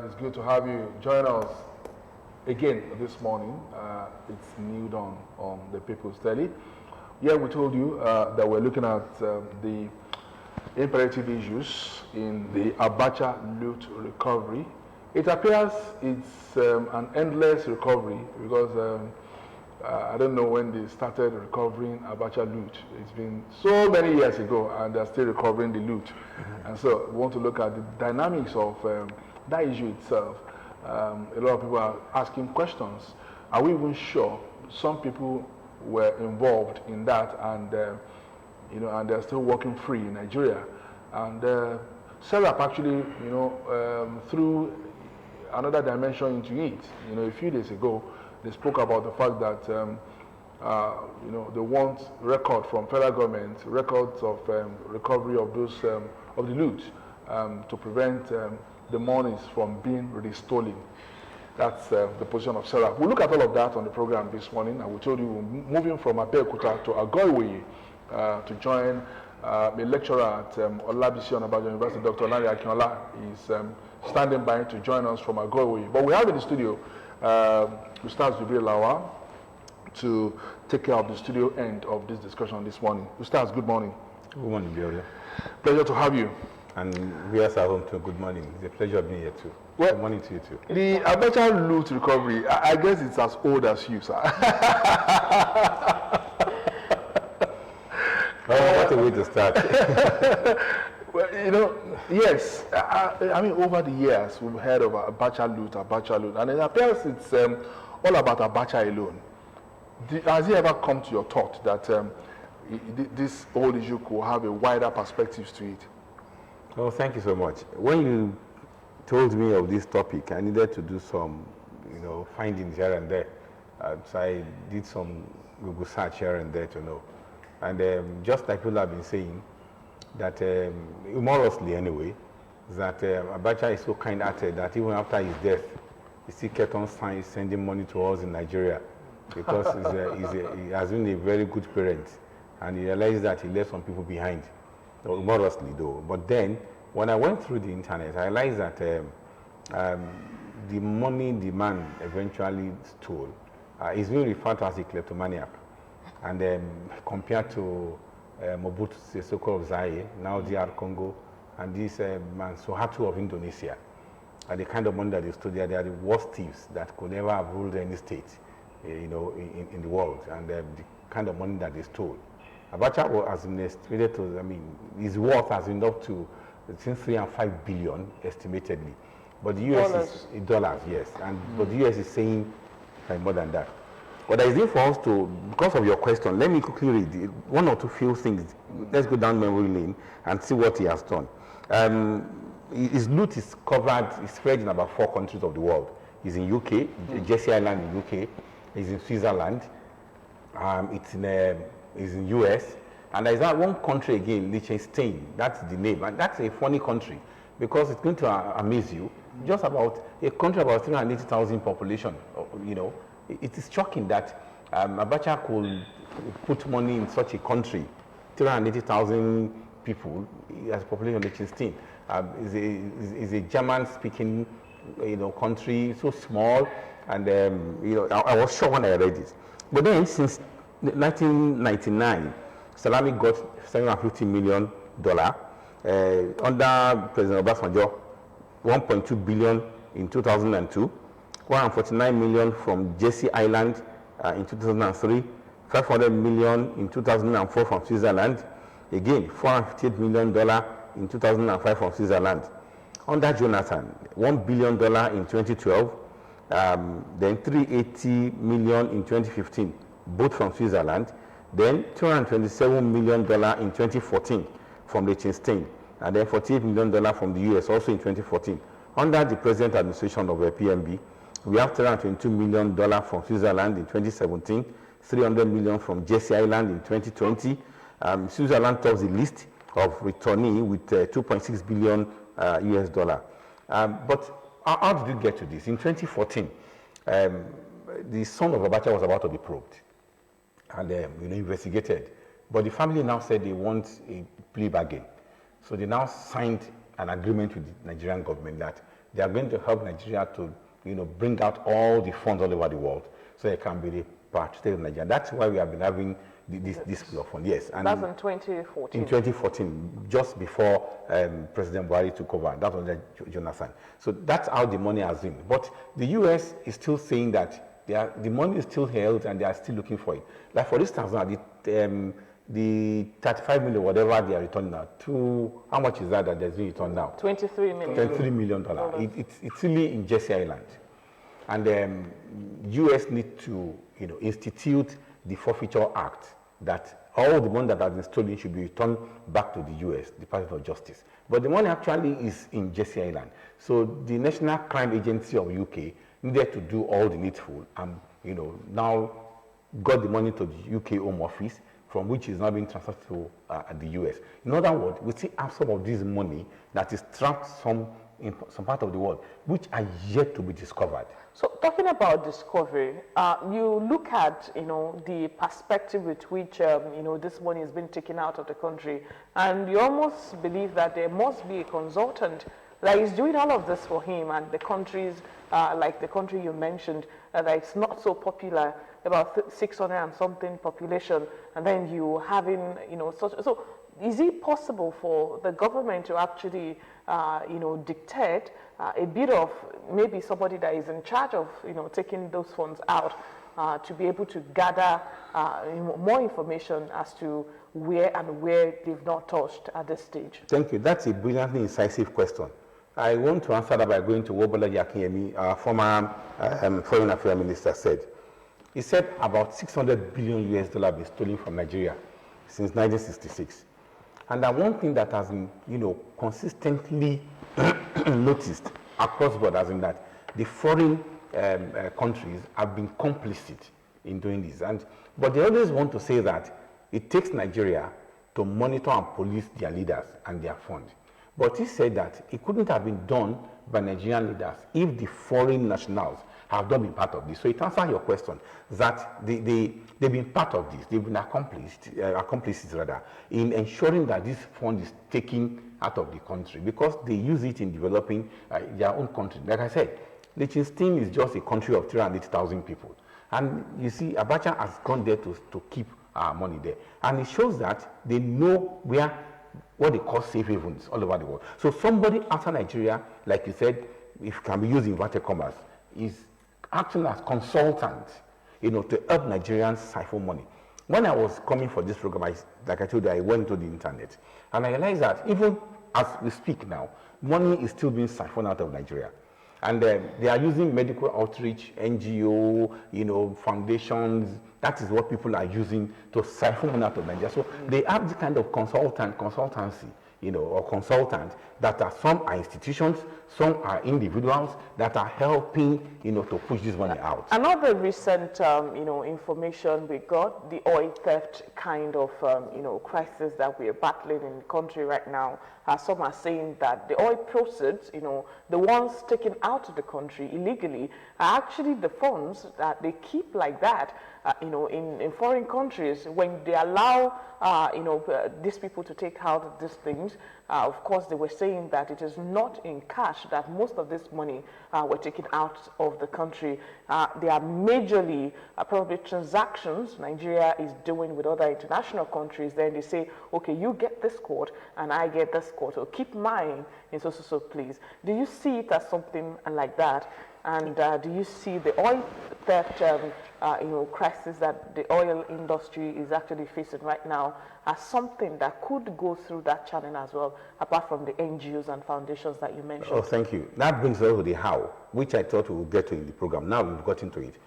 it's good to have you join us again this morning. It's New Dawn on the People's Daily. Yeah, we told you that we're looking at the imperative issues in the ABACHA loot recovery. It appears it's an endless recovery because I don't know when they started recovering ABACHA loot. It's been so many years ago and they're still recovering the loot. And so we want to look at the dynamics of that issue itself. A lot of people are asking questions. Are we even sure some people were involved in that and and they're still working free in Nigeria? And SERAP actually, threw another dimension into it. A few days ago, they spoke about the fact that they want record from federal government, records of recovery of those of the loot to prevent the monies from being really stolen. That's the position of SERAP. We'll look at all of that on the program this morning, and we told you we're moving from Abeokuta to Agoiwe to join a lecturer at Olabisi Onabanjo University, Dr. Larry Akinola, is standing by to join us from Agoiwe. But we have in the studio Ustaz Jubril Lawa to take care of the studio end of this discussion this morning. Ustaz, good morning. Good morning, Biola. Pleasure to have you. And viewers at home too, good morning. It's a pleasure being here too. Well, good morning to you too. The ABACHA loot recovery, I guess it's as old as you, sir. What a way to start. Well, yes. I mean, over the years, we've heard of ABACHA loot, and it appears it's all about ABACHA alone. Has it ever come to your thought that this whole issue could have a wider perspective to it? Oh, thank you so much. When you told me of this topic, I needed to do some, findings here and there. So I did some Google search here and there to know. And just like people have been saying, that humorously anyway, that ABACHA is so kind-hearted that even after his death, he still kept on sending money to us in Nigeria because he has been a very good parent, and he realized that he left some people behind, humorously though. But then, when I went through the internet, I realized that the money the man eventually stole is being referred to as a kleptomaniac, and compared to Mobutu Seseko of Zaire, now DR Congo, and this man Suharto of Indonesia, and the kind of money that they stole there, they are the worst thieves that could ever have ruled any state, in the world, and the kind of money that they stole. ABACHA has been estimated to, his worth has been up to between 3 and 5 billion estimatedly, but the US is dollars, yes, and but the US is saying more than that. What is it for us to, because of your question, let me quickly read one or two few things. Let's go down memory lane and see what he has done. His loot is covered, is spread in about 4 countries of the world. He's in UK, Jersey Island in UK, he's in Switzerland, it's in US, and there's that one country again, Liechtenstein, that's the name, and that's a funny country because it's going to amaze you. Just about a country about 380,000 population, It is shocking that ABACHA could put money in such a country, 380,000 people, as population of Liechtenstein. Is a German-speaking, country, so small, and I was shocked when I read it. But then, since 1999, Salami got $750 million under President Obasanjo, 1.2 billion in 2002. 149 million from Jersey Island in 2003, 500 million in 2004 from Switzerland, again $458 million in 2005 from Switzerland. Under Jonathan, $1 billion in 2012, then 380 million in 2015, both from Switzerland, then $227 million in 2014 from Liechtenstein, and then $48 million from the US also in 2014. Under the present administration of PMB, we have $322 million from Switzerland in 2017, $300 million from Jersey Island in 2020. Switzerland tops the list of returnee with $2.6 billion US dollar. But how did you get to this? In 2014, the son of ABACHA was about to be probed and investigated. But the family now said they want a plea bargain. So they now signed an agreement with the Nigerian government that They are going to help Nigeria to, bring out all the funds all over the world so they can be repatriated in Nigeria. That's why we have been having this flow of funds. Yes. And that's in 2014. In 2014, just before President Buhari took over. That was Jonathan. So that's how the money has been. But the US is still saying that the money is still held and they are still looking for it. Like for instance, now the 35 million, whatever they are returning now, to how much is that there's being returned now? 23 million. $23 million. It's really in Jersey Island. And US need to, institute the Forfeiture Act that all the money that has been stolen should be returned back to the US, Department of Justice. But the money actually is in Jersey Island. So the National Crime Agency of UK needed to do all the needful and, now got the money to the UK Home Office, from which is now being transferred to the US. In other words, we still have some of this money that is trapped in some part of the world, which are yet to be discovered. So talking about discovery, you look at, the perspective with which, this money has been taken out of the country, and you almost believe that there must be a consultant that is doing all of this for him, and the countries, like the country you mentioned, that it's not so popular, about 600 and something population, and then you having, so is it possible for the government to actually, dictate a bit of maybe somebody that is in charge of, taking those funds out to be able to gather more information as to where they've not touched at this stage? Thank you. That's a brilliantly incisive question. I want to answer that by going to what Bolaji Akinyemi, our former Foreign Affairs Minister, said. He said about $600 billion been stolen from Nigeria since 1966. And that one thing that has been, consistently noticed across borders in that the foreign countries have been complicit in doing this. But they always want to say that it takes Nigeria to monitor and police their leaders and their funds. But he said that it couldn't have been done by Nigerian leaders if the foreign nationals have not been part of this. So it answers your question that they've been part of this. They've been accomplices in ensuring that this fund is taken out of the country because they use it in developing their own country. Like I said, Liechtenstein is just a country of 380,000 people. And you see, Abacha has gone there to keep our money there. And it shows that they know what they call safe havens all over the world. So somebody outside Nigeria, like you said, if can be used in inverted commas, is acting as consultant, to help Nigerians siphon money. When I was coming for this program, like I told you, I went to the internet, and I realized that even as we speak now, money is still being siphoned out of Nigeria. And they are using medical outreach, NGO, foundations. That is what people are using to siphon money out of Nigeria. So they have the kind of consultancy, or consultants that are, some are institutions, some are individuals that are helping, to push this money out. Another recent, information we got, the oil theft kind of, crisis that we are battling in the country right now. Some are saying that the oil proceeds, the ones taken out of the country illegally, are actually the funds that they keep like that, in foreign countries. When they allow, these people to take out these things, of course, they were saying that it is not in cash that most of this money were taken out of the country. There are majorly probably transactions Nigeria is doing with other international countries. Then they say, okay, you get this quote and I get this quote, so keep mine in so please. Do you see it as something like that? And do you see the oil theft, crisis that the oil industry is actually facing right now as something that could go through that channel as well, apart from the NGOs and foundations that you mentioned? Oh, thank you. That brings us to the how, which I thought we would get to in the program. Now we've got into it.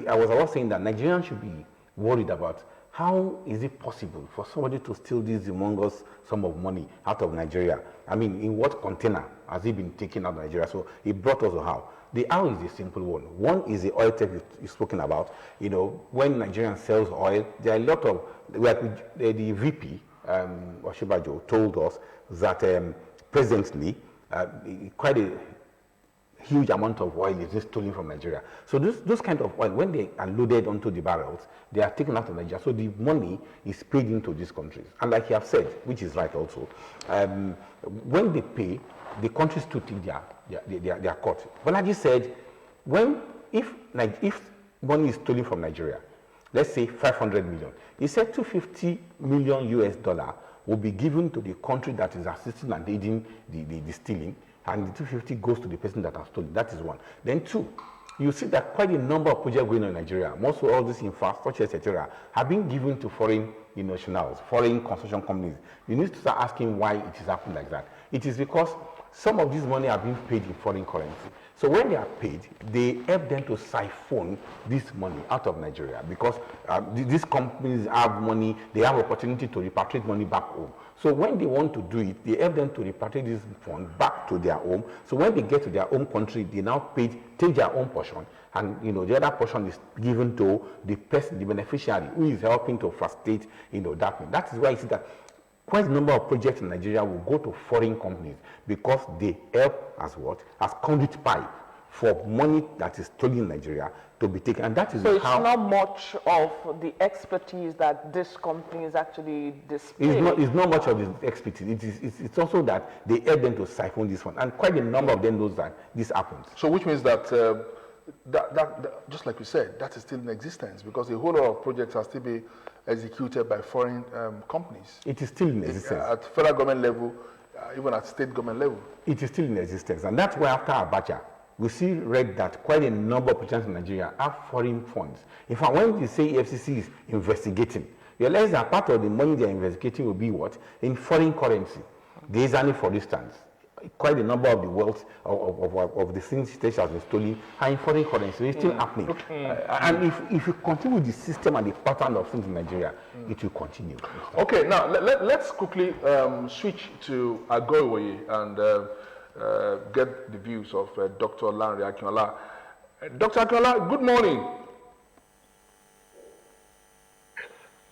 I was always saying that Nigerians should be worried about how is it possible for somebody to steal this humongous sum of money out of Nigeria? I mean, in what container has it been taken out of Nigeria? So it brought us to how. The how is a simple one. One is the oil theft you've spoken about. When Nigerian sells oil, there are a lot of, like the VP, Oshibajo, told us that presently, quite a huge amount of oil is just stolen from Nigeria. So those kind of oil, when they are loaded onto the barrels, they are taken out of Nigeria. So the money is paid into these countries. And like you have said, which is right also, when they pay, the countries to take their cut. But like you said, if money is stolen from Nigeria, let's say 500 million, he said 250 million US dollar will be given to the country that is assisting and aiding the stealing, and the 250 goes to the person that has stolen. That is one. Then two, you see that quite a number of projects going on in Nigeria, most of all this infrastructure, etc., have been given to foreign nationals, foreign construction companies. You need to start asking why it is happening like that. It is because some of this money are being paid in foreign currency. So when they are paid, they help them to siphon this money out of Nigeria, because these companies have money, they have opportunity to repatriate money back home. So when they want to do it, they help them to repatriate this fund back to their home. So when they get to their home country, they now take their own portion, and the other portion is given to the person, the beneficiary, who is helping to facilitate that thing. That is why you see that quite a number of projects in Nigeria will go to foreign companies, because they help as what? As conduit pipe for money that is stolen in Nigeria to be taken. And that is so it's not much of the expertise that these companies actually display. It's not much of the expertise. It's also that they help them to siphon this one. And quite a number of them knows that this happens. So which means that, that just like you said, that is still in existence, because a whole lot of projects are still being executed by foreign companies. It is still in existence. At federal government level, even at state government level. It is still in existence. And that's why after Abacha, we read that quite a number of projects in Nigeria have foreign funds. In fact, when you say FCC is investigating, you realize that part of the money they are investigating will be what? In foreign currency. There is only, for instance, quite a number of the wealth of the things that has been stolen are in foreign currency. It's still happening. And if you continue with the system and the pattern of things in Nigeria, it will continue. Okay, now let's quickly switch to Agoiwoye and get the views of Dr. Lanre Akinola. Dr. Akinola, good morning.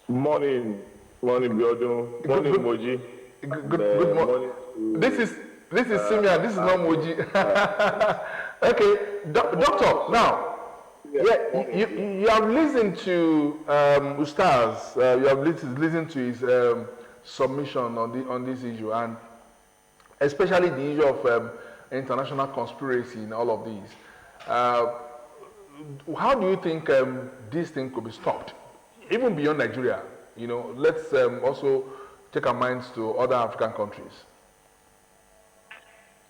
Morning, Biodun. Morning, Moji. Good morning. This is Simia. This is not Moji. Okay, doctor. Now, you have listened to Ustaz. You have listened to his submission on this issue, and especially the issue of international conspiracy in all of these. How do you think this thing could be stopped, even beyond Nigeria? Let's also take our minds to other African countries.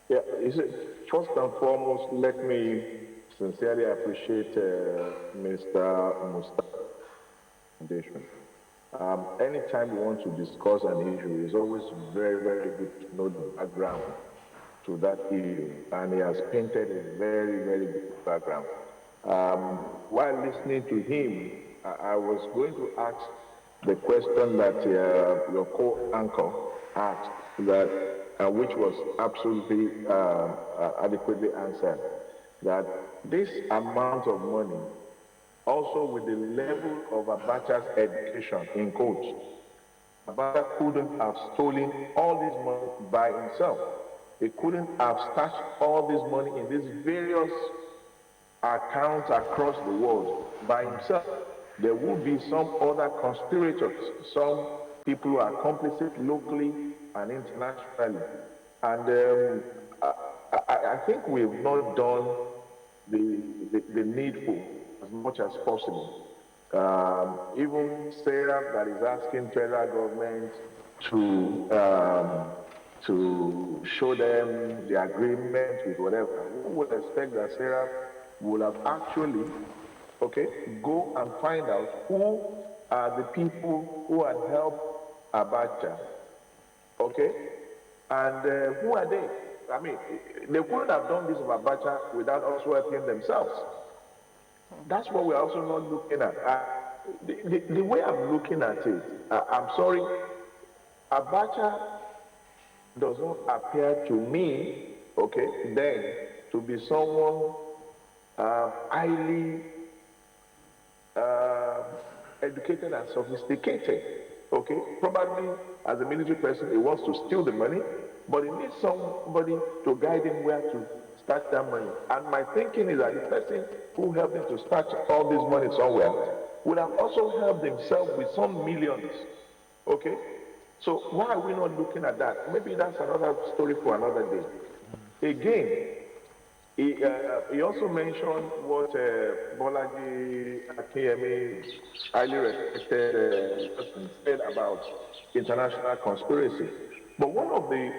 Yeah, first and foremost, let me sincerely appreciate Mr. Mustafa Foundation. Anytime we want to discuss an issue, it's always very, very good to know the background to that issue, and he has painted a very, very good background. While listening to him, I was going to ask the question that your co-anchor asked, which was absolutely adequately answered, that this amount of money, also with the level of Abacha's education, in quotes, Abacha couldn't have stolen all this money by himself. He couldn't have stashed all this money in these various accounts across the world by himself. There would be some other conspirators, some people who are complicit locally and internationally. And I think we've not done the needful as much as possible. Even Sarah, that is asking federal government to show them the agreement with whatever, who would expect that Sarah would have actually, go and find out who are the people who had helped Abacha, and who are they? I mean, they couldn't have done this with Abacha without also helping themselves. That's what we're also not looking at. The way I'm looking at it, I'm sorry, Abacha does not appear to me, then to be someone highly educated and sophisticated. Probably as a military person, he wants to steal the money, but he needs somebody to guide him where to stash that money. And my thinking is that the person who helped him to stash all this money somewhere would have also helped himself with some millions. Okay? So why are we not looking at that? Maybe that's another story for another day. Again, he also mentioned what Bolaji Akeyemi, highly respected person, said about international conspiracy. But one of the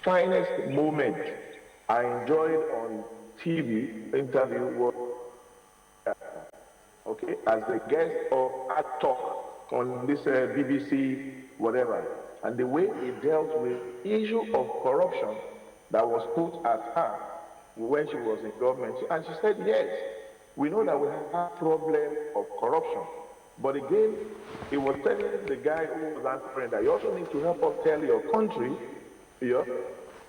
finest moments I enjoyed on TV interview was, okay, as the guest of Art Talk on this BBC whatever, and the way he dealt with the issue of corruption that was put at her when she was in government. And she said, yes, we know that we have a problem of corruption. But again, he was telling the guy who was answering that you also need to help us tell your country, yeah,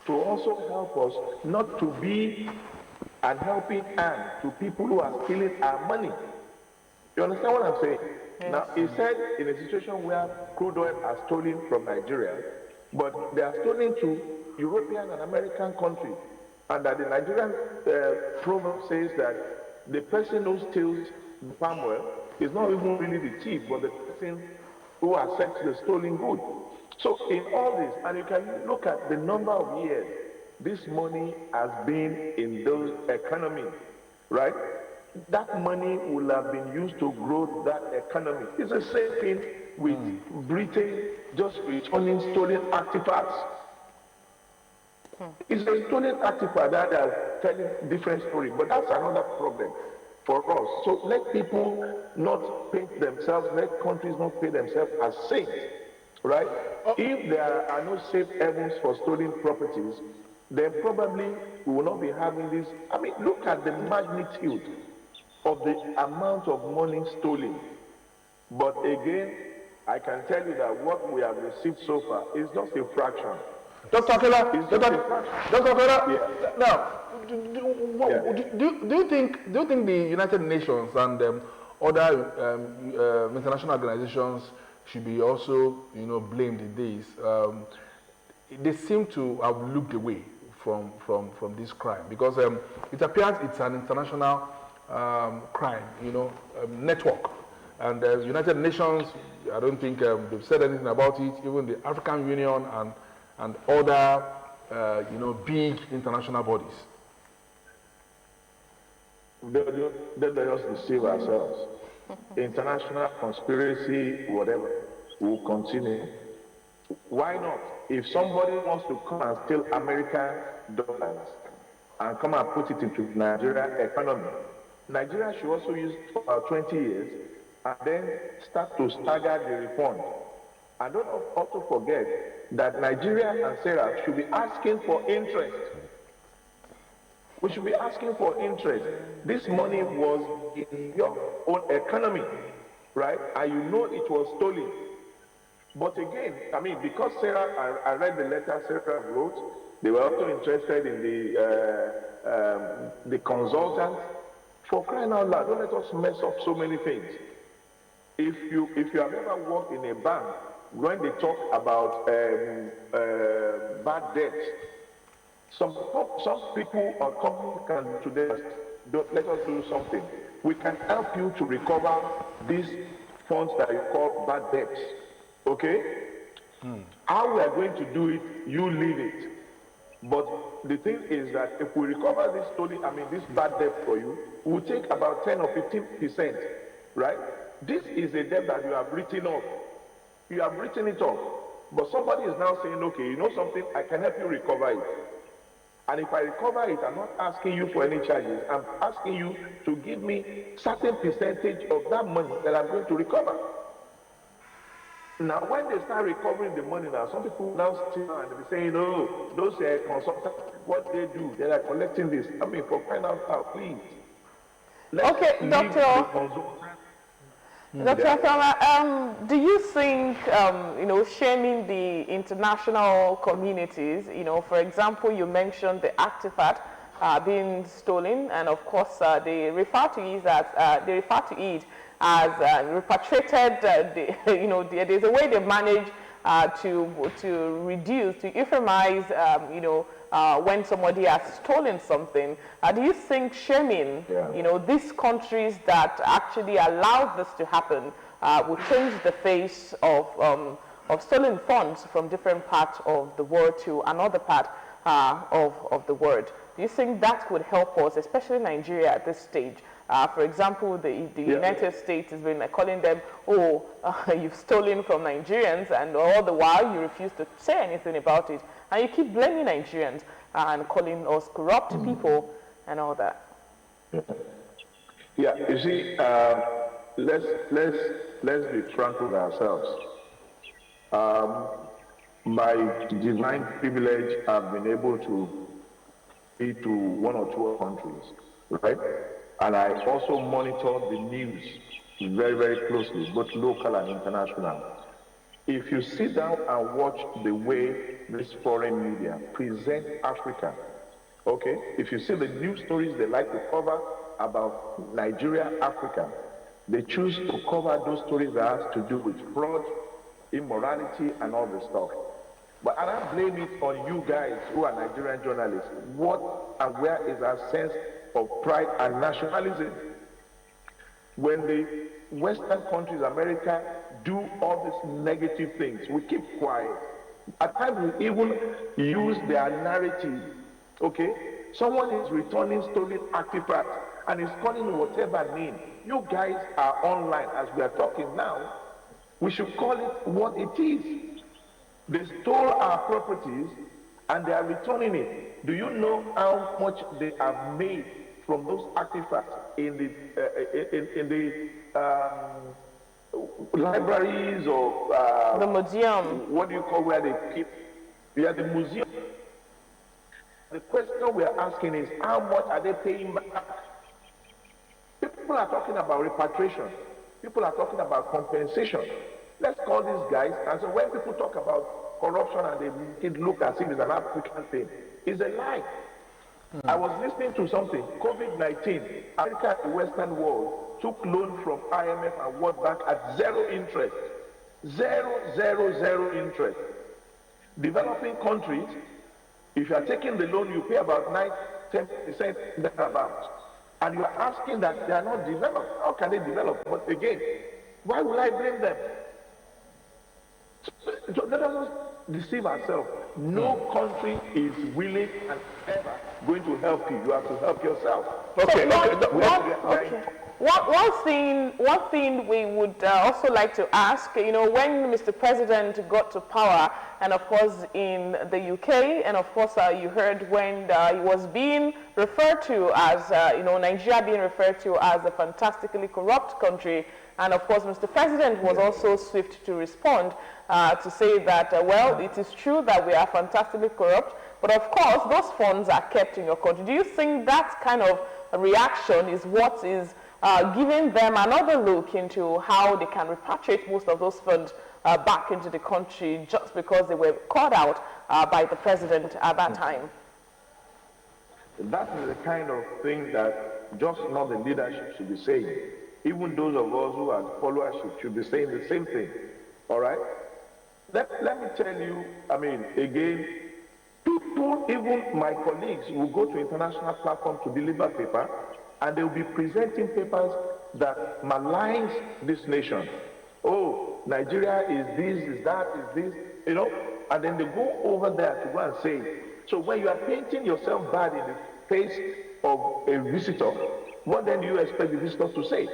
to also help us not to be an helping hand to people who are stealing our money. You understand what I'm saying? Yes. Now, he said in a situation where crude oil are stolen from Nigeria, but they are stolen to European and American countries, and that the Nigerian proverb says that the person who steals the palm oil is not even really the thief, but the person who accepts the stolen good. So in all this, and you can look at the number of years this money has been in those economies, right? That money will have been used to grow that economy. It's the same thing with Britain just returning stolen artifacts. It's a stolen artifact that is telling different story, but that's another problem for us. So let people not paint themselves, let countries not paint themselves as saints, right? If there are no safe havens for stolen properties, then probably we will not be having this. I mean, look at the magnitude of the amount of money stolen. But again, I can tell you that what we have received so far is just a fraction. Dr. Kela, now, do you think the United Nations and other international organizations should be also, blamed in this? They seem to have looked away from this crime because it appears it's an international crime, network. And the United Nations, I don't think they've said anything about it. Even the African Union and other, big international bodies. Let us deceive ourselves. International conspiracy, whatever, will continue. Why not? If somebody wants to come and steal American dollars and come and put it into Nigeria economy, Nigeria should also use for about 20 years and then start to stagger the refund. And don't also forget that Nigeria and Sarah should be asking for interest. We should be asking for interest. This money was in your own economy, right? And you know it was stolen. But again, I mean, because Sarah, I read the letter Sarah wrote, they were also interested in the consultant. For crying out loud, don't let us mess up so many things. If you have ever worked in a bank, when they talk about bad debt, some people or companies can today don't let us do something. We can help you to recover these funds that you call bad debts. Okay? How we are going to do it, you leave it. But the thing is that if we recover this bad debt for you, we'll take about 10 or 15%, right? This is a debt that you have written off. You have written it off. But somebody is now saying, okay, you know something, I can help you recover it. And if I recover it, I'm not asking you for any charges. I'm asking you to give me certain percentage of that money that I'm going to recover. Now, when they start recovering the money now, some people now still and they'll be saying, oh, those consultants, what they do, they are collecting this. I mean, for crying out loud, please. Okay, Dr. Afama, do you think, shaming the international communities, for example, you mentioned the artifact being stolen, and of course, they refer to it as repatriated. There's a way they manage to reduce, to euphemize, when somebody has stolen something. Do you think shaming, these countries that actually allowed this to happen will change the face of stolen funds from different parts of the world to another part of the world? Do you think that would help us, especially Nigeria at this stage? For example, the United States has been calling them, oh, you've stolen from Nigerians, and all the while you refuse to say anything about it. And you keep blaming Nigerians and calling us corrupt people and all that. Yeah, you see, let's be frank with ourselves. My divine privilege, I've been able to be to one or two countries, right? And I also monitor the news very, very closely, both local and international. If you sit down and watch the way this foreign media present Africa, okay? If you see the news stories they like to cover about Nigeria, Africa, they choose to cover those stories that has to do with fraud, immorality, and all this stuff. But I don't blame it on you guys who are Nigerian journalists. What and where is our sense of pride and nationalism? When the Western countries, America, do all these negative things, we keep quiet. At times we even use their narrative, okay? Someone is returning stolen artifacts and is calling whatever name. You guys are online as we are talking now. We should call it what it is. They stole our properties and they are returning it. Do you know how much they have made from those artifacts in the libraries or the museum? What do you call where they keep? Yeah, the museum. The question we are asking is, how much are they paying back? People are talking about repatriation. People are talking about compensation. Let's call these guys, and so when people talk about corruption and they make it look as if it's an African thing, it's a lie. I was listening to something, COVID-19, America and the Western world took loan from IMF and World Bank at 0 interest. 0 interest. Developing countries, if you are taking the loan, you pay about 9-10% thereabouts. And you are asking that they are not developed. How can they develop? But again, why will I blame them? So let us deceive ourselves. No country is willing and ever going to help you. You have to help yourself. One thing we would also like to ask, when Mr. President got to power, and of course in the UK, and of course you heard when he was being referred to as, Nigeria being referred to as a fantastically corrupt country, and of course Mr. President was also swift to respond to say that, well, it is true that we are fantastically corrupt, but of course those funds are kept in your country. Do you think that kind of reaction is what is giving them another look into how they can repatriate most of those funds back into the country just because they were caught out by the president at that time? That is the kind of thing that just not the leadership should be saying. Even those of us who are followership should be saying the same thing. All right? Let me tell you, again, people, even my colleagues, will go to international platforms to deliver paper, and they will be presenting papers that maligns this nation. Oh, Nigeria is this, is that, is this, and then they go over there to go and say it. So when you are painting yourself bad in the face of a visitor, what then do you expect the visitor to say?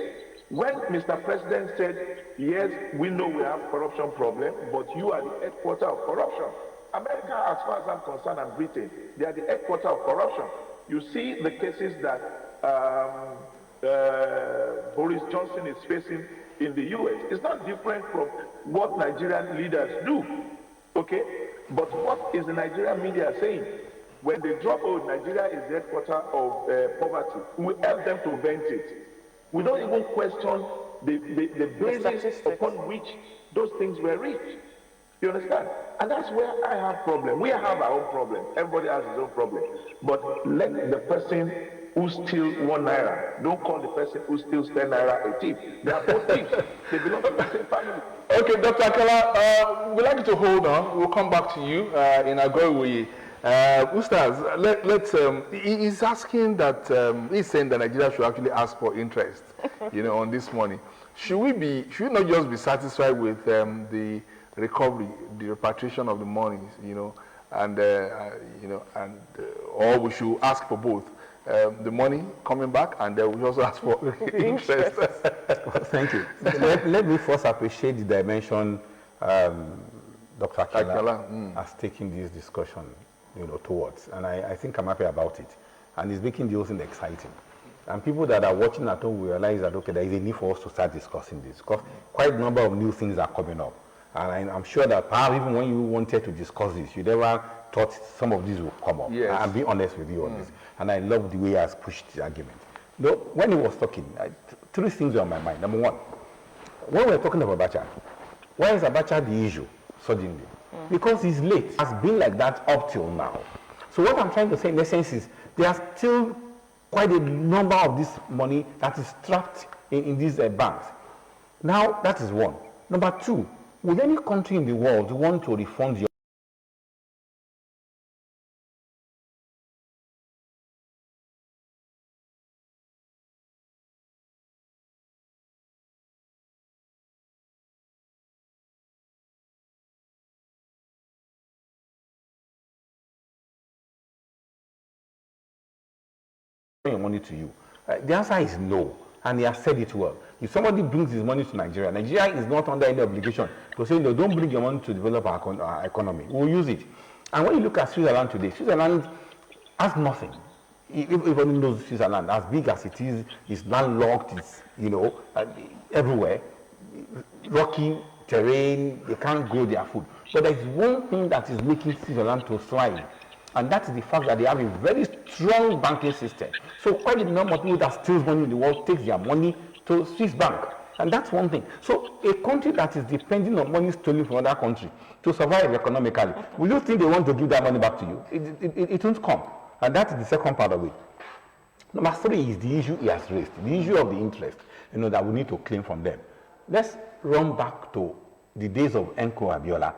When Mr. President said, yes, we know we have corruption problem, but you are the headquarter of corruption. America, as far as I'm concerned, and Britain, they are the headquarter of corruption. You see the cases that Boris Johnson is facing in the US. It's not different from what Nigerian leaders do, okay? But what is the Nigerian media saying? When they drop, Nigeria is the headquarter of poverty, we help them to vent it. We don't even question the basis upon which those things were reached. You understand? And that's where I have problem. We have our own problem. Everybody has his own problem. But let the person who steals 1 naira, don't call the person who steals 10 naira a thief. They are both thieves. They belong to the same family. Okay, Dr. Akala, we'd like you to hold on. We'll come back to you in Agoiwoye. Ustaz, he's asking that, he's saying that Nigeria should actually ask for interest, on this money. Should we not just be satisfied with the recovery, the repatriation of the monies, or we should ask for both? The money coming back, and then we also ask for interest. Well, thank you. Let me first appreciate the dimension Dr. Akela has taken this discussion, towards, and I think I'm happy about it, and it's making the whole thing exciting. And people that are watching at home will realize that okay, there is a need for us to start discussing this, because quite a number of new things are coming up, and I'm sure that perhaps even when you wanted to discuss this, you never thought some of these will come up. Yes. I'll be honest with you on this, and I love the way he has pushed the argument. When he was talking, three things were on my mind. Number one, when we're talking about Abacha, why is Abacha the issue suddenly? Because he's late. It has been like that up till now. So what I'm trying to say in essence is there are still quite a number of this money that is trapped in these banks. Now, that is one. Number two, would any country in the world want to refund your money to you? The answer is no, and he has said it well. If somebody brings his money to Nigeria, Nigeria is not under any obligation to say, no, don't bring your money to develop our economy. We'll use it. And when you look at Switzerland today, Switzerland has nothing. Everybody knows Switzerland, as big as it is, it's landlocked, it's, everywhere. Rocky terrain, they can't grow their food. But there's one thing that is making Switzerland to thrive, and that is the fact that they have a very strong banking system. So quite a number of people that steals money in the world takes their money to Swiss bank. And that's one thing. So a country that is depending on money stolen from another country to survive economically, will you think they want to give that money back to you? It won't come. And that is the second part of it. Number three is the issue he has raised, the issue of the interest, that we need to claim from them. Let's run back to the days of Enko Abiola.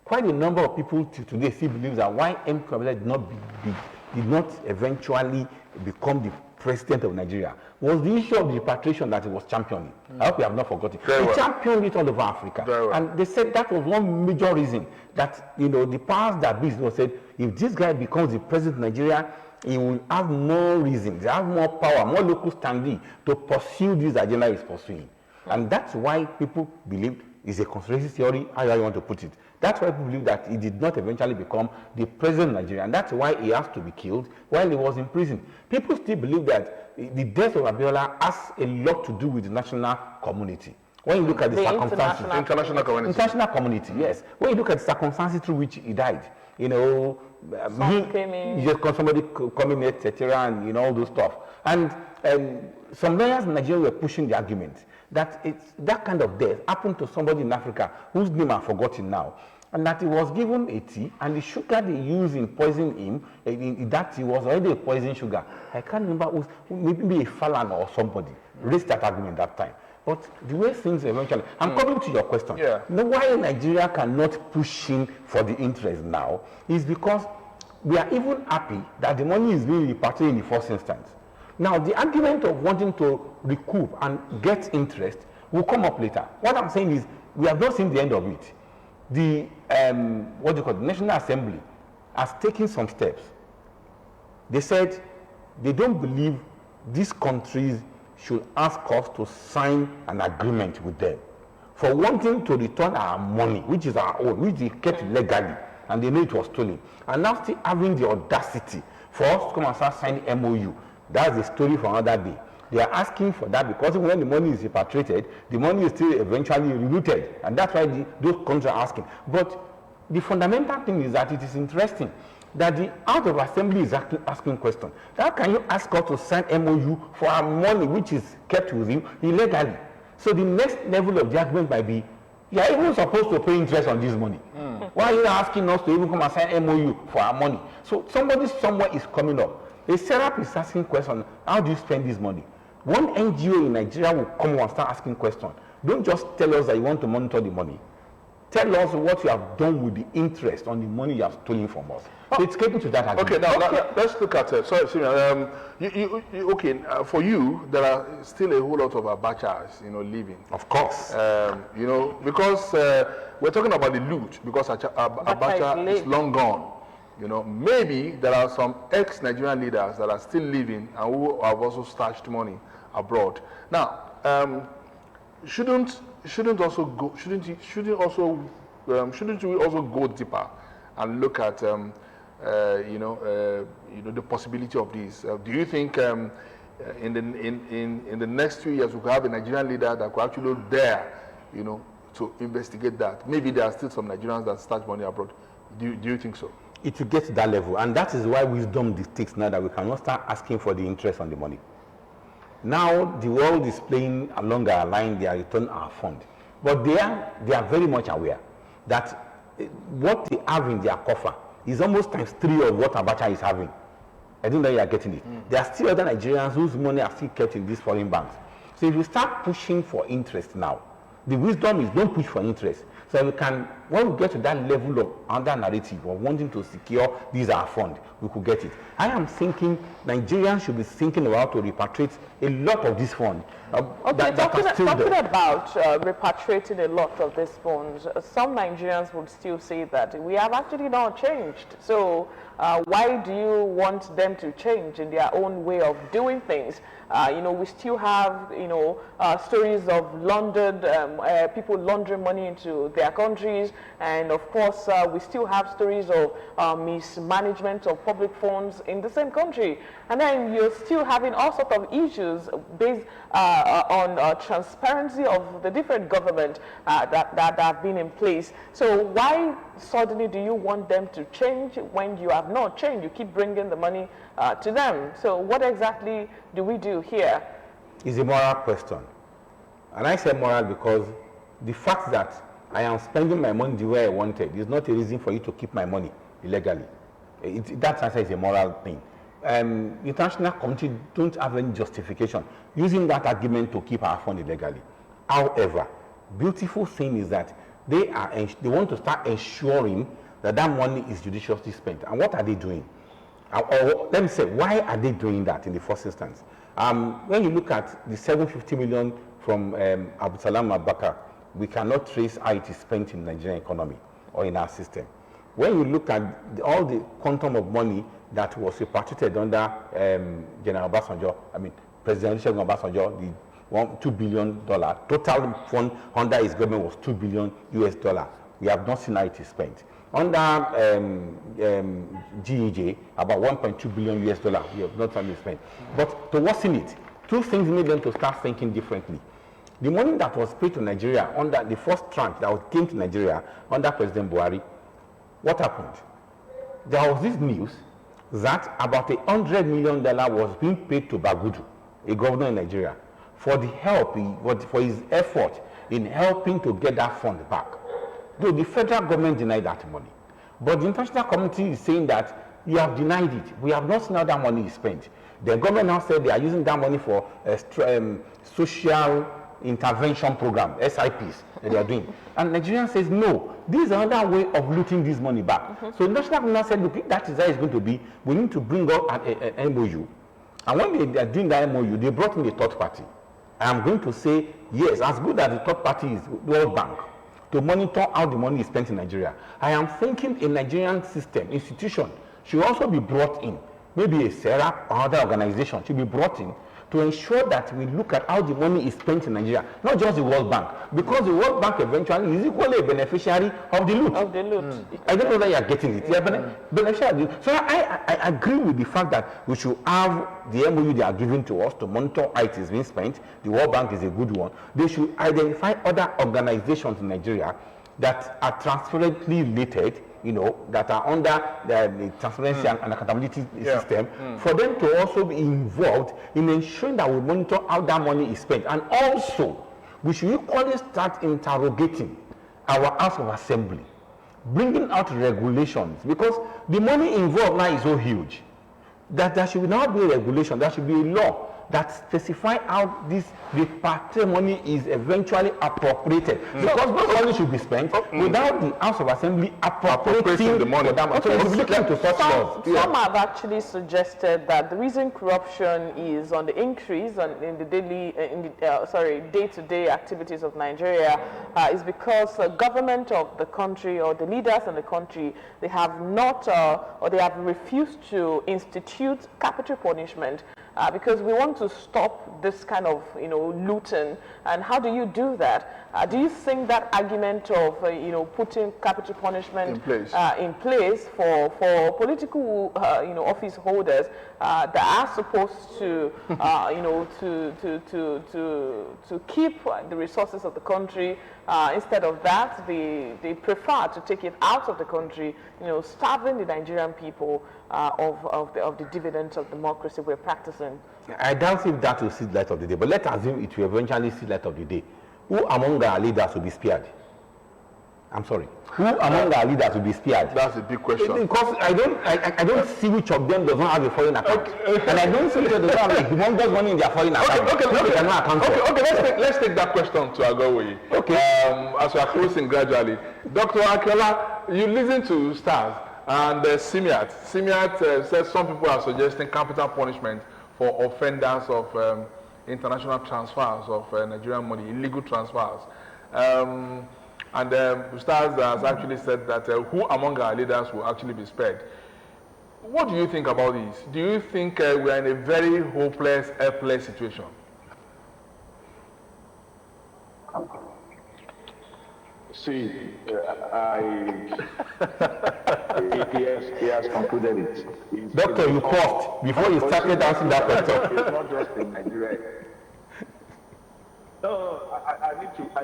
Quite a number of people today still believe that why Enko Abiola did not eventually become the president of Nigeria was the issue of the repatriation that he was championing. I hope you have not forgotten. He championed it all over Africa. And they said that was one major reason that, the powers that be said, if this guy becomes the president of Nigeria, he will have more reasons, he have more power, more local standing to pursue this agenda he's pursuing. And that's why people believe it's a conspiracy theory, however you want to put it. That's why people believe that he did not eventually become the president of Nigeria, and that's why he has to be killed while he was in prison. People still believe that the death of Abiola has a lot to do with the national community. When you look at the circumstances, international community, yes. When you look at the circumstances through which he died, somebody coming, etc., and all those stuff. And some lawyers in Nigeria were pushing the argument that that kind of death happened to somebody in Africa whose name I've forgotten now, and that he was given a tea, and the sugar they used in poisoning him, that he was already a poison sugar. I can't remember, maybe a Falan or somebody raised that argument that time. But the way things eventually, I'm coming to your question. Yeah. Why Nigeria cannot push in for the interest now is because we are even happy that the money is being repatriated in the first instance. Now, the argument of wanting to recoup and get interest will come up later. What I'm saying is, we have not seen the end of it. The, the National Assembly has taken some steps. They said they don't believe these countries should ask us to sign an agreement with them for wanting to return our money, which is our own, which they kept legally, and they know it was stolen. And now still having the audacity for us to come and start signing MOU. That's the story for another day. They are asking for that because when the money is repatriated, the money is still eventually rerouted. And that's why those countries are asking. But the fundamental thing is that it is interesting that the House of Assembly is asking questions. How can you ask us to sign MOU for our money which is kept with you illegally? So the next level of the argument might be, you are even supposed to pay interest on this money. Why are you asking us to even come and sign MOU for our money? So somebody somewhere is coming up. A setup is asking questions, how do you spend this money? One NGO in Nigeria will come and start asking questions. Don't just tell us that you want to monitor the money. Tell us what you have done with the interest on the money you have stolen from us. So it's getting to that argument. Okay, now let's look at sorry, Simeon, for you, there are still a whole lot of abachas, living. Of course. Because we're talking about the loot, because abacha is long gone. Maybe there are some ex-Nigerian leaders that are still living and who have also stashed money abroad. Now, shouldn't we also go deeper and look at the possibility of this? Do you think in the next 2 years we could have a Nigerian leader that could actually dare to investigate that? Maybe there are still some Nigerians that stash money abroad. Do you think so? It will get to that level, and that is why wisdom dictates now that we cannot start asking for the interest on the money. Now the world is playing along our line, they are returning our fund. But they are very much aware that what they have in their coffer is almost times 3 of what Abacha is having. I don't know you are getting it. There are still other Nigerians whose money are still kept in these foreign banks. So if you start pushing for interest now, the wisdom is don't push for interest. So when we get to that level of under narrative of wanting to secure these are funds, we could get it. I am thinking Nigerians should be thinking about to repatriate a lot of these funds. Talking about repatriating a lot of these funds, some Nigerians would still say that we have actually not changed. So why do you want them to change in their own way of doing things? We still have, stories of people laundering money into their countries, and of course, we still have stories of mismanagement of public funds in the same country. And then you're still having all sorts of issues based on transparency of the different government that have been in place. So why suddenly do you want them to change when you have not changed? You keep bringing the money to them. So what exactly do we do here? It's a moral question. And I say moral because the fact that I am spending my money the way I wanted is not a reason for you to keep my money illegally. That answer is a moral thing. International community don't have any justification using that argument to keep our fund illegally. However, beautiful thing is that they want to start ensuring that money is judiciously spent. And what are they doing? Or let me say, why are they doing that in the first instance? When you look at the 750 million from Abdulsalam Abubakar, we cannot trace how it is spent in the Nigerian economy or in our system. When you look at all the quantum of money that was repatriated under General Obasanjo, President Olusegun Obasanjo, the $2 billion total fund under his government was $2 billion US. We have not seen how it is spent. Under GEJ, about $1.2 billion US. We have not seen it spent. But to worsen it, two things made them to start thinking differently. The money that was paid to Nigeria under the first tranche that came to Nigeria under President Buhari, what happened? There was this news that about $100 million was being paid to Bagudu, a governor in Nigeria, for the help, for his effort in helping to get that fund back. Though the federal government denied that money. But the international community is saying that you have denied it. We have not seen how that money is spent. The government now said they are using that money for social intervention program, SIPs, that they are doing. And Nigeria says, no, this is another way of looting this money back. So national government said, look, if that is how it's going to be, we need to bring up an MOU. And when they are doing that MOU, they brought in the third party. I am going to say, yes, as good as the third party is, World Bank, to monitor how the money is spent in Nigeria. I am thinking a Nigerian system, institution, should also be brought in. Maybe a SERA or other organization should be brought in to ensure that we look at how the money is spent in Nigeria, not just the World Bank, because the World Bank eventually is equally a beneficiary of the loot. I don't know that you are getting it. Beneficiary. So I agree with the fact that we should have the MOU they are giving to us to monitor how it is being spent. The World Bank is a good one. They should identify other organizations in Nigeria that are transparently related, that are under the transparency and accountability system, for them to also be involved in ensuring that we monitor how that money is spent. And also, we should equally start interrogating our House of Assembly, bringing out regulations, because the money involved now is so huge that there should not be a regulation, there should be a law that specify how the repatriation money is eventually appropriated. Because no money should be spent without the House of Assembly appropriating the money. Some have actually suggested that the reason corruption is on the increase in the day-to-day activities of Nigeria is because the government of the country or the leaders in the country, they have not or they have refused to institute capital punishment because we want to stop this kind of looting. And how do you do that? Do you think that argument of putting capital punishment in place for political office holders that are supposed to to keep the resources of the country, instead of that they prefer to take it out of the country, starving the Nigerian people of the dividends of democracy we're practicing? I doubt if that will see the light of the day, but let's assume it will eventually see the light of the day. Who among our leaders will be spared? I'm sorry. Who among our leaders will be spared? That's a big question. Because I don't see which of them does not have a foreign account. And I don't see which of them does not have a humongous money in their foreign account. Okay, let's take that question to Agowe. Okay. As we are closing gradually. Dr. Akela, you listen to Stars and Simiat. Simiat says some people are suggesting capital punishment for offenders of international transfers of Nigerian money, illegal transfers. And Stars has actually said that who among our leaders will actually be spared. What do you think about this? Do you think we are in a very hopeless, helpless situation? See, he has concluded it. Doctor, you paused before you started answering that question. It's not just in Nigeria. No, I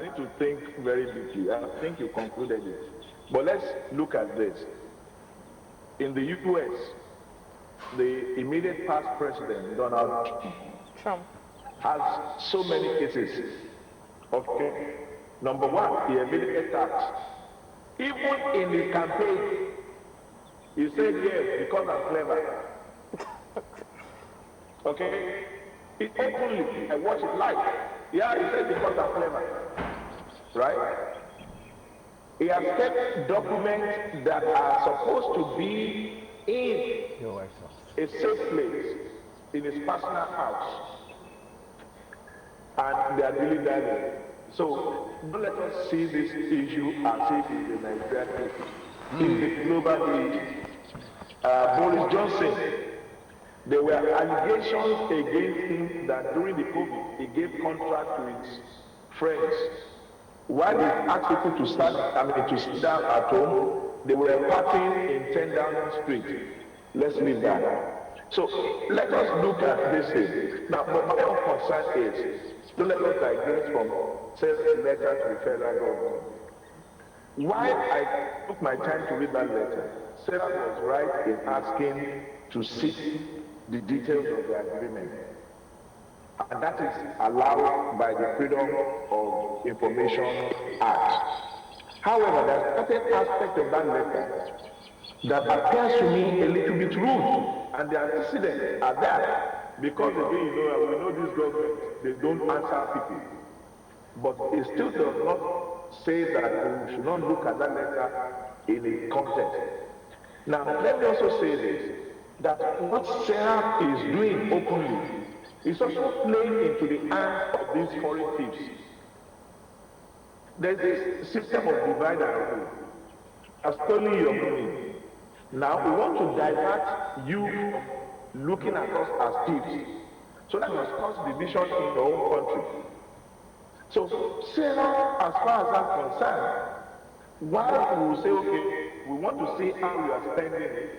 need to think very deeply. I think you concluded it. But let's look at this. In the US, the immediate past president, Donald Trump, has so many cases. Okay. Number one, he evaded tax. Even in his campaign, he said yes because I'm clever. Okay? It openly, I watch it live. Yeah, he said because I'm clever. Right? He has kept documents that are supposed to be in a safe place, in his personal house. And they are dilly-dallying. So don't let us see this issue as if it's a Nigerian issue. In the global issue. Boris Johnson, there were allegations against him that during the COVID, he gave contract to his friends. While he asked people to sit down at home, they were partying in 10 Downing Street. Let's leave that. So let us look at this thing. Now, my own concern is, don't let us digress from sending letter to the federal government. While I took my time to read that letter, Sarah was right in asking to see the details of the agreement. And that is allowed by the Freedom of Information Act. However, there are certain aspects of that letter that appears to me a little bit rude, and the antecedents are there. Because again, we know this government, they don't answer people. But it still does not say that we should not look at that letter in a context. Now, let me also say this, that what Sarah is doing openly is also playing into the hands of these foreign thieves. There's this system of divide and rule. I've stolen your money. Now we want to divert you looking at us as thieves. So that must cause division in your own country. So Sarah, as far as I'm concerned, while we will say, okay, we want to see how we are spending it,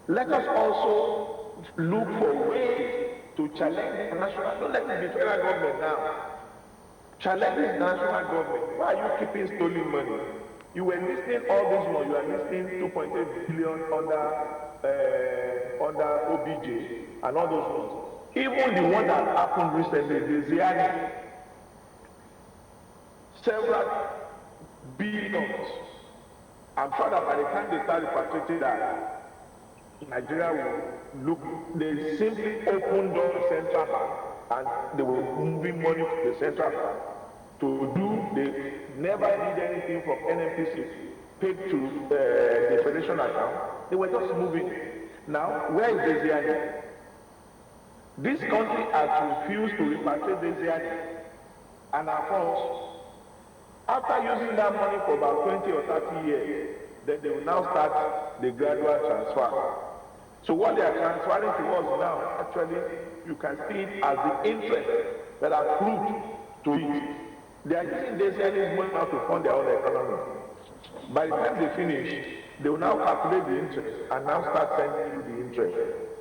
let us also look for ways to challenge the national, don't let it be federal government now. Challenge the national government. Why are you keeping stolen money? You were listing all this money, you are listing 2.8 billion under OBJ and all those ones. Even the one that happened recently, the Ziani, several billions. I'm sure that by the time they start repatriating that, Nigeria will look, they simply open door to central bank and they were moving money to the central bank to do, they never did anything from NNPC paid to the federation account. They were just moving. Now, where is the ZID? This country has refused to repatriate the ZID and our funds. After using that money for about 20 or 30 years, then they will now start the gradual transfer. So what they are transferring to us now, actually, you can see it as the interest that are accrued to it. They are using this money now to fund their own economy. By the time they finish, they will now calculate the interest and now start sending you the interest.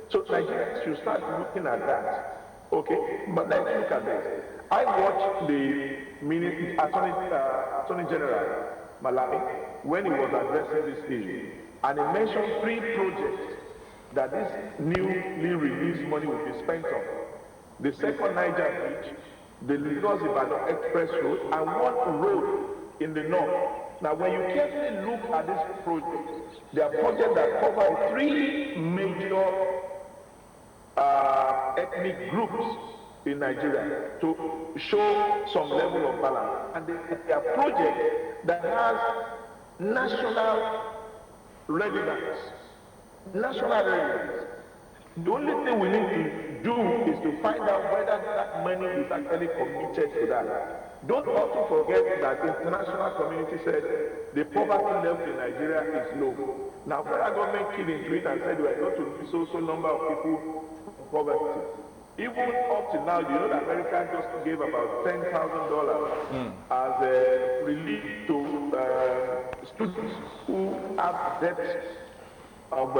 So Nigerians should start looking at that. Okay, but let's look at this. I watched the Attorney General Malawi when he was addressing this issue, and he mentioned 3 projects that this newly released money will be spent on. The second Niger Bridge, the Lagos-Ibadan Express Road, and one road in the north. Now, when you carefully look at this project, they are projects that cover 3 major ethnic groups in Nigeria to show some level of balance. And they are projects that has national relevance. National relevance. The only thing we need to do is to find out whether that money is actually committed to that. Don't also forget that the international community said the poverty level in Nigeria is low. Now, federal government came into it and said we are going to reduce also number of people in poverty. Even up to now, you know that America just gave about $10,000 as a relief to students who have debts of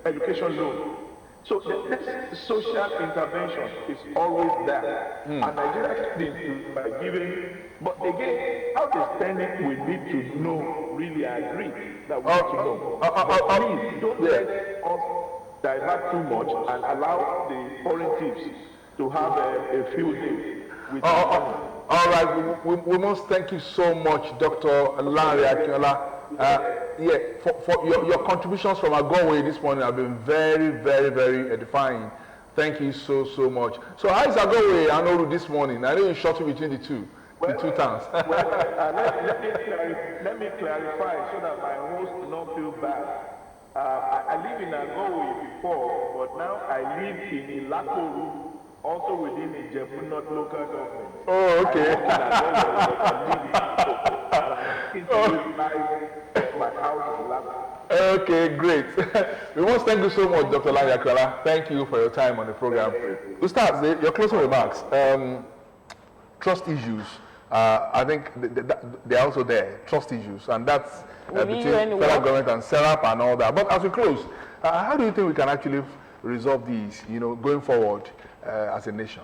education loan. So this social intervention is always there. And Nigeria did by giving, but again, how they spend it, we need to know, really agree that we need to know. Please, don't let us divert too much and allow the foreign thieves to have a field day with all right, we must thank you so much, Dr. Larry Akinola. For your contributions from Agowe this morning have been very, very, very edifying. Thank you so much. So how is Agowe and Oru this morning? I know you shot between the two towns. Let me clarify so that my host will not feel bad. I live in Agowe before, but now I live in Ilakoru, also within the Jebu North local government. Oh, okay. Okay, great. We must thank you so much, Dr. Larry Akinola. Thank you for your time on the program. Ustaz, your closing remarks. Trust issues. I think they're also there. Trust issues, and that's between federal government and SERAP and all that. But as we close, how do you think we can actually resolve these, going forward as a nation?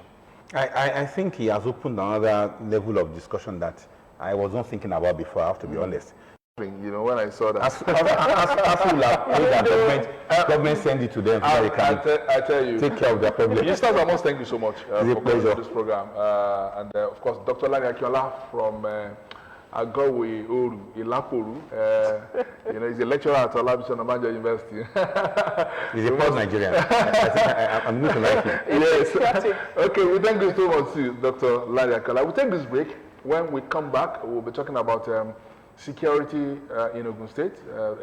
I think he has opened another level of discussion that I was not thinking about before, I have to be honest. When I saw that. As government send it to them so they can I tell you, take care of their problems. Ministers, I must thank you so much for coming to this program. And of course, Dr. Larry Akinola from Agowe Oru, Ilaporu. He's a lecturer at Olabisi Namanja University. He's a proud Nigerian. I'm going to like him. Yes. Okay, we thank you so much to Dr. Larry Akinola. We'll take this break. When we come back, we'll be talking about security in Ogun State,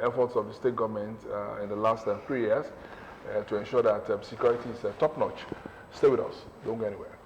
efforts of the state government in the last 3 years to ensure that security is top-notch. Stay with us. Don't go anywhere.